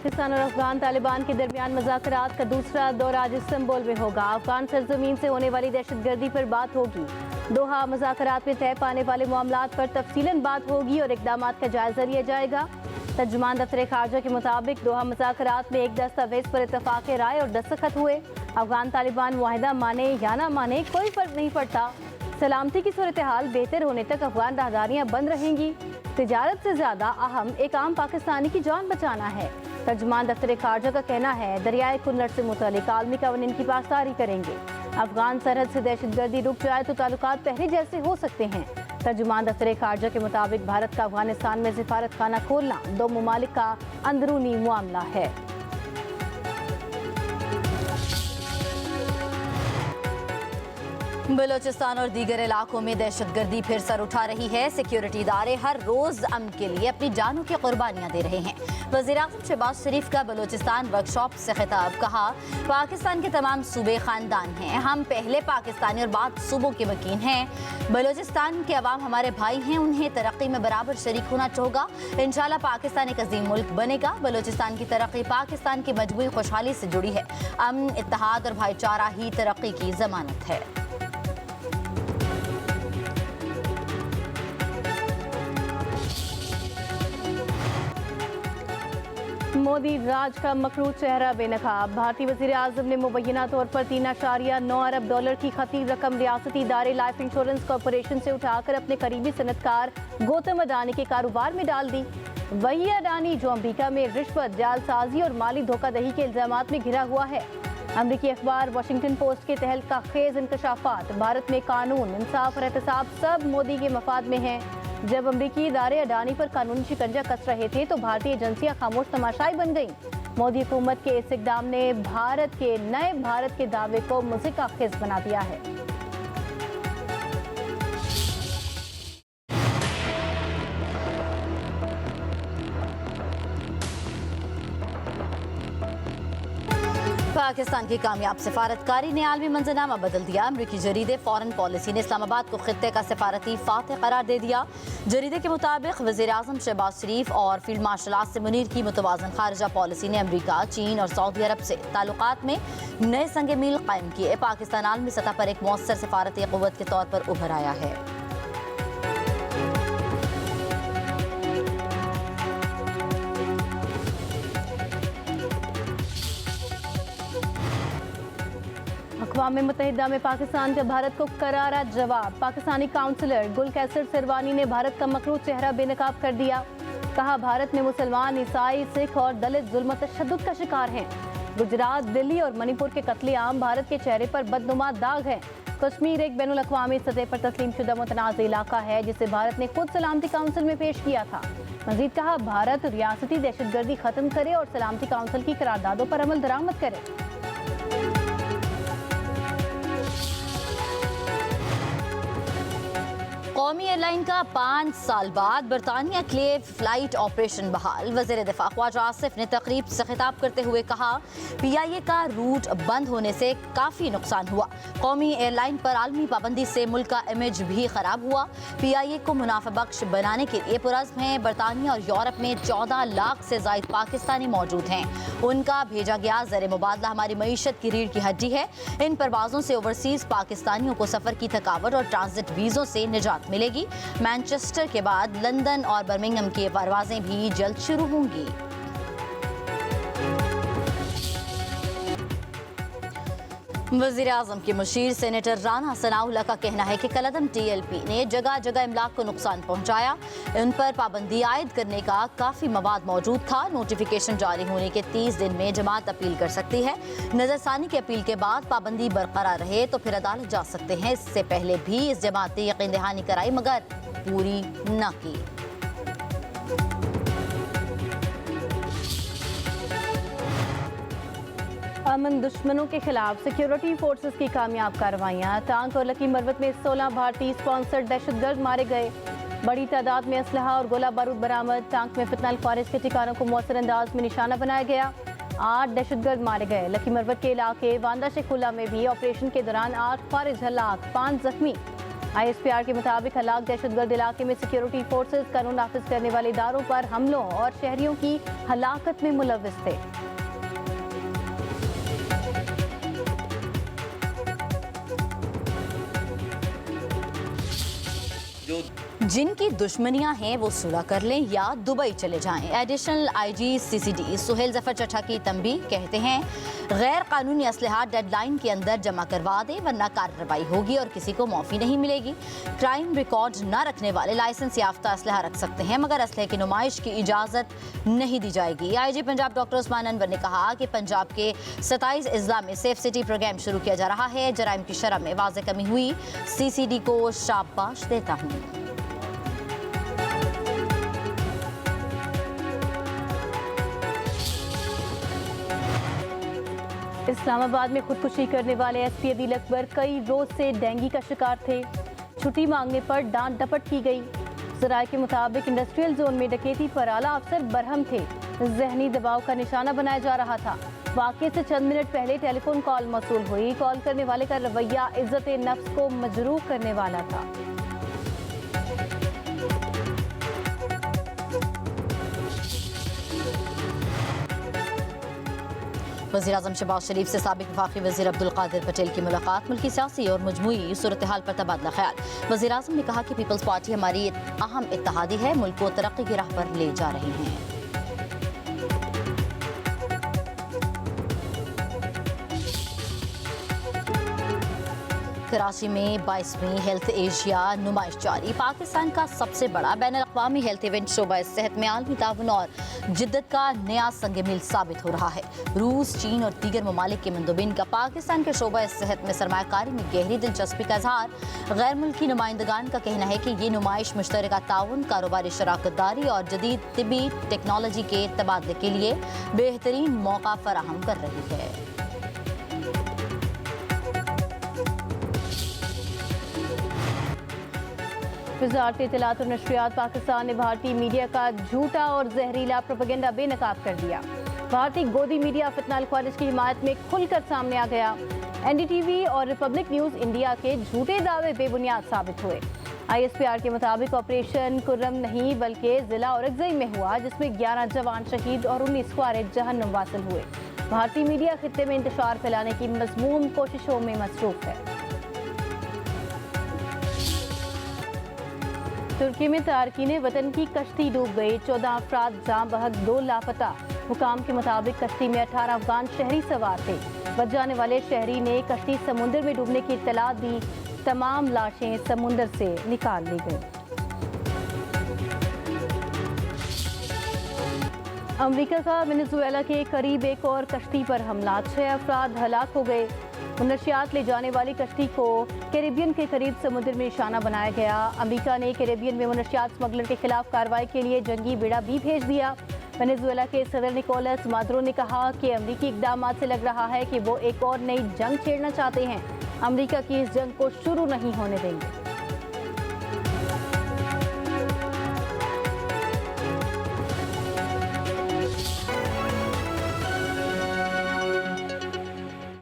पाकिस्तान और अफगान तालिबान के दरमियान मुज़ाकरात का दूसरा दौर आज इस्तांबुल में होगा। अफगान सरजमीन से होने वाली दहशतगर्दी पर बात होगी। दोहा मुज़ाकरात में तय पाने वाले मामलात पर तफसीलन बात होगी और इक़दाम का जायजा लिया जाएगा। तर्जुमान दफ्तर खारजा के मुताबिक दोहा मुज़ाकरात में एक दस्तावेज पर इत्तफाक़ राय और दस्तखत हुए। अफगान तालिबान मुआहिदा माने या ना माने कोई फ़र्क नहीं पड़ता। सलामती की सूरत हाल बेहतर होने तक अफगान राहदारियाँ बंद रहेंगी। तिजारत से ज़्यादा अहम एक आम पाकिस्तानी की जान बचाना है। तर्जुमान दफ्तर खारजा का कहना है दरियाए कुन्नर से मुतालिक आलमी कवानीन की पासदारी करेंगे। अफगान सरहद से दहशतगर्दी रुक जाए तो ताल्लुकात पहले जैसे हो सकते हैं। तर्जुमान दफ्तर खारजा के मुताबिक भारत का अफगानिस्तान में सिफारत खाना खोलना दो ममालिक का अंदरूनी मामला है। बलोचिस्तान और दीगर इलाकों में दहशतगर्दी फिर सर उठा रही है। सिक्योरिटी इदारे हर रोज अमन के लिए अपनी जानों की कुर्बानियां दे रहे हैं। वज़ीर-ए-आज़म शहबाज शरीफ का बलोचिस्तान वर्कशॉप से खिताब, कहा पाकिस्तान के तमाम सूबे खानदान हैं, हम पहले पाकिस्तानी और बाद सूबों के वकील हैं। बलोचिस्तान के अवाम हमारे भाई हैं, उन्हें तरक्की में बराबर शरीक होना होगा। इंशाल्लाह पाकिस्तान एक अजीम मुल्क बनेगा। बलोचिस्तान की तरक्की पाकिस्तान की मजबूत खुशहाली से जुड़ी है। अमन, इत्तेहाद और भाईचारा ही तरक्की की जमानत है। मोदी राज का मकरूज चेहरा बेनकाब। भारतीय वज़ीर-ए-आज़म ने मुबैना तौर पर 3.9 अरब डॉलर की खतीर रकम रियासती इदारे लाइफ इंश्योरेंस कॉरपोरेशन से उठाकर अपने करीबी सनतकार गौतम अडानी के कारोबार में डाल दी। वही अडानी जो अमरीका में रिश्वत, जालसाजी और माली धोखाधड़ी के इल्जामात में घिरा हुआ है। अमरीकी अखबार वाशिंगटन पोस्ट के तहलका खेज इंकशाफात, भारत में कानून, इंसाफ और एहतसाब सब मोदी के मफाद में हैं। जब अमरीकी इदारे अडानी पर कानूनी शिकंजा कस रहे थे तो भारतीय एजेंसियां खामोश तमाशाई बन गईं। मोदी हुकूमत के इस इक़दाम ने भारत के नए भारत के दावे को मुज़िका खेज बना दिया है। पाकिस्तान की कामयाब सिफारतकारी ने आलमी मंजरनामा बदल दिया। अमरीकी जरीदे फॉरेन पॉलिसी ने इस्लामाबाद को खित्ते का सिफारती फातह करार दे दिया। जरीदे के मुताबिक वज़ीर-ए-आज़म शहबाज शरीफ और फील्ड मार्शल आसिम मुनीर की मुतवाज़न खारजा पॉलिसी ने अमरीका, चीन और सऊदी अरब से ताल्लुकात में नए संग मील कायम किए। पाकिस्तान आलमी सतह पर एक मौसर सिफारती क़ुव्वत के तौर पर उभर आया है। अक़वाम मुत्तहिदा में पाकिस्तान का भारत को करारा जवाब। पाकिस्तानी काउंसलर गुल कैसर सिरवानी ने भारत का मकरूज चेहरा बेनकाब कर दिया। कहा भारत में मुसलमान, ईसाई, सिख और दलित जुल्म तशद्दुद का शिकार हैं। गुजरात, दिल्ली और मणिपुर के कत्लेआम भारत के चेहरे पर बदनुमा दाग है। कश्मीर एक बैनुल अक़वामी सतह पर तस्लीम शुदा मुतनाज़ इलाका है जिसे भारत ने खुद सलामती काउंसिल में पेश किया था। मजीद कहा भारत रियासती दहशतगर्दी खत्म करे और सलामती काउंसिल की करारदादों पर अमल दरामद करे। कौमी एयरलाइन का 5 साल बाद बरतानिया के लिए फ्लाइट ऑपरेशन बहाल। वज़ीर दिफा ख्वाजा आसिफ ने तकरीब से खिताब करते हुए कहा PIA का रूट बंद होने से काफ़ी नुकसान हुआ। कौमी एयरलाइन पर आलमी पाबंदी से मुल्क का इमेज भी ख़राब हुआ। PIA को मुनाफा बख्श बनाने के लिए पुरज़्म हैं। बरतानिया और यूरोप में 14 लाख से ज़ायद पाकिस्तानी मौजूद हैं। उनका भेजा गया ज़र मुबादला हमारी मईशत की रीढ़ की हड्डी है। इन परवाज़ों से ओवरसीज़ पाकिस्तानियों को सफ़र की थकावट और ट्रांजिट वीज़ों से निजात मिलेगी। मैनचेस्टर के बाद लंदन और बर्मिंघम की परवाजें भी जल्द शुरू होंगी। वज़ीर-ए-आज़म के मुशीर सेनेटर राना सनाउल्लाह का कहना है कि कलअदम TLP ने जगह जगह इमलाक को नुकसान पहुंचाया। उन पर पाबंदी आयद करने का काफ़ी मवाद मौजूद था। नोटिफिकेशन जारी होने के 30 दिन में जमात अपील कर सकती है। नजरसानी की अपील के बाद पाबंदी बरकरार रहे तो फिर अदालत जा सकते हैं। इससे पहले भी इस जमात ने यकीन दहानी कराई मगर पूरी न की। अमन दुश्मनों के खिलाफ सिक्योरिटी फोर्सेस की कामयाब कार्रवाइयाँ। टांक और लकी मरवत में 16 भारतीय स्पॉन्सर्ड दहशतगर्द मारे गए। बड़ी तादाद में असलहा और गोला बारूद बरामद। टांक में फितनल खारिज के ठिकानों को मौसर अंदाज में निशाना बनाया गया। 8 दहशतगर्द मारे गए। लकी मरवत के इलाके वांदा शेखुल्ला में भी ऑपरेशन के दौरान 8 खारिज हलाक, 5 जख्मी। ISPR के मुताबिक हलाक दहशतगर्द इलाके में सिक्योरिटी फोर्सेस कानून नाफिज करने वाले इदारों पर हमलों और शहरियों की हलाकत में मुलव्विस थे। जिनकी दुश्मनियां हैं वो सुलह कर लें या दुबई चले जाएं। Additional IG CCD Suhail Zafar Chattha की तंबीह, कहते हैं गैर कानूनी असलहा डेडलाइन के अंदर जमा करवा दें वरना कार्रवाई होगी और किसी को माफ़ी नहीं मिलेगी। क्राइम रिकॉर्ड न रखने वाले लाइसेंस याफ्ता असलहा रख सकते हैं मगर असलहे की नुमाइश की इजाज़त नहीं दी जाएगी। IG पंजाब डॉक्टर उस्मान अनवर ने कहा कि पंजाब के 27 अजला में सेफ सिटी प्रोग्राम शुरू किया जा रहा है। जराइम की शरह में वाज़ेह कमी हुई, CCD को शाबाश देता हूँ। इस्लामाबाद में खुदकुशी करने वाले SP अदील अकबर कई रोज से डेंगू का शिकार थे। छुट्टी मांगने पर डांट डपट की गई। ज़राए के मुताबिक इंडस्ट्रियल जोन में डकैती पर आला अफसर बरहम थे। जहनी दबाव का निशाना बनाया जा रहा था। वाक़े से चंद मिनट पहले टेलीफोन कॉल मौसूल हुई। कॉल करने वाले का रवैया इज्जत नफ्स को मजरूह करने वाला था। वज़ीर-ए-आज़म शहबाज शरीफ से साबिक वफाकी वज़ीर अब्दुल कादिर पटेल की मुलाकात, मुल्की सियासी और मजमूई सूरत हाल पर तबादला ख्याल। वज़ीर-ए-आज़म ने कहा कि पीपल्स पार्टी हमारी अहम इत्तेहादी है, मुल्क को तरक्की की राह पर ले जा रही है। कराची में 22वीं हेल्थ एशिया नुमाइश जारी। पाकिस्तान का सबसे बड़ा बैनुल-अक़वामी हेल्थ इवेंट शोबा सेहत में आलमी ताउन और जिद्दत का नया संग मिल साबित हो रहा है। रूस, चीन और दीगर ममालिक के मंदोबिन का पाकिस्तान के शोबा सेहत में सरमायाकारी में गहरी दिलचस्पी का इजहार। गैर मुल्की नुमाइंदगान का कहना है कि ये नुमाइश मुश्तरका ताउन, कारोबारी शराकत दारी और जदीद तिब्बी टेक्नोलॉजी के तबादले के लिए बेहतरीन मौका फराहम कर रही है। वज़ारत इत्तलात और नशरियात पाकिस्तान ने भारतीय मीडिया का झूठा और जहरीला प्रोपेगेंडा बेनकाब कर दिया। भारतीय गोदी मीडिया फितना कॉलेज की हिमायत में खुलकर सामने आ गया। NDTV और रिपब्लिक न्यूज़ इंडिया के झूठे दावे बेबुनियाद साबित हुए। ISPR के मुताबिक ऑपरेशन कुर्रम नहीं बल्कि जिला औरकज़ई में हुआ, जिसमें 11 जवान शहीद और 19 ख्वारिज जहन्नुम वासिल हुए। भारतीय मीडिया खित्ते में इंतशार फैलाने की मज़मूम कोशिशों में मसरूफ है। तुर्की में तारकीन वतन की कश्ती डूब गई। 14 अफराद जाँ बहक, 2 लापता। हुकाम के मुताबिक कश्ती में 18 अफगान शहरी सवार थे। बच जाने वाले शहरी ने कश्ती समुद्र में डूबने की इत्तला दी। तमाम लाशें समुद्र से निकाल ली गई। अमेरिका का वेनेजुएला के करीब एक और कश्ती पर हमला, 6 अफराद हलाक हो गए। मुनशियात ले जाने वाली कश्ती को कैरिबियन के करीब समुद्र में निशाना बनाया गया। अमेरिका ने कैरिबियन में मुनशियात स्मगलर के खिलाफ कार्रवाई के लिए जंगी बेड़ा भी भेज दिया। वेनेजुएला के सदर निकोलस मादुरो ने कहा कि अमेरिकी इकदाम से लग रहा है कि वो एक और नई जंग छेड़ना चाहते हैं। अमेरिका की इस जंग को शुरू नहीं होने देंगे।